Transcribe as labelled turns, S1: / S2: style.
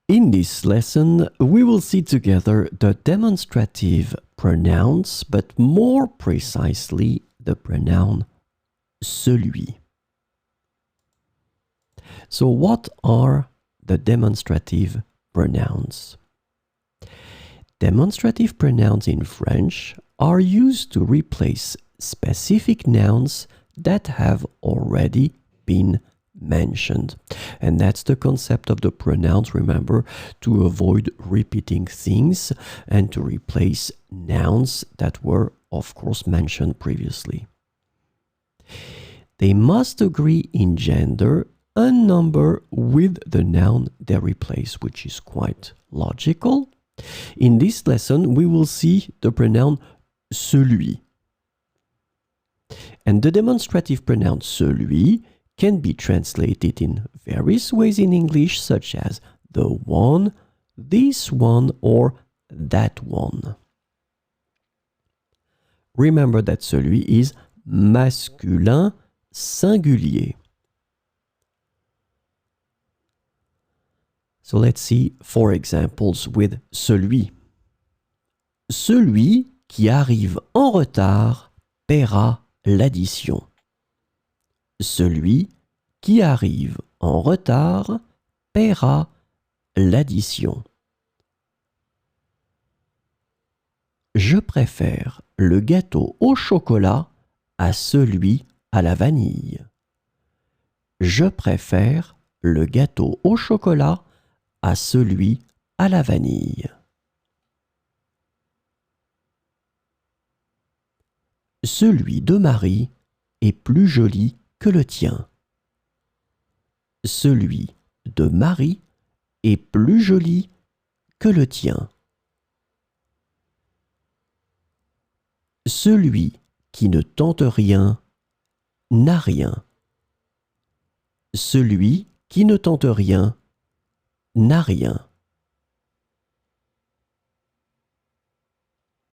S1: In this lesson, we will see together the demonstrative pronouns, but more precisely the pronoun celui. So what are the demonstrative pronouns? Demonstrative pronouns in French are used to replace specific nouns that have already been mentioned. And that's the concept of the pronouns, remember, to avoid repeating things and to replace nouns that were, of course, mentioned previously. They must agree in gender and number with the noun they replace, which is quite logical. In this lesson, we will see the pronoun celui. And the demonstrative pronoun celui can be translated in various ways in English, such as the one, this one, or that one. Remember that celui is masculin singulier. So let's see 4 examples with celui. Celui qui arrive en retard paiera l'addition. Celui qui arrive en retard paiera l'addition. Je préfère le gâteau au chocolat à celui à la vanille. Je préfère le gâteau au chocolat à celui à la vanille. Celui de Marie est plus joli que le tien. Celui de Marie est plus joli que le tien. Celui qui ne tente rien n'a rien. Celui qui ne tente rien n'a rien.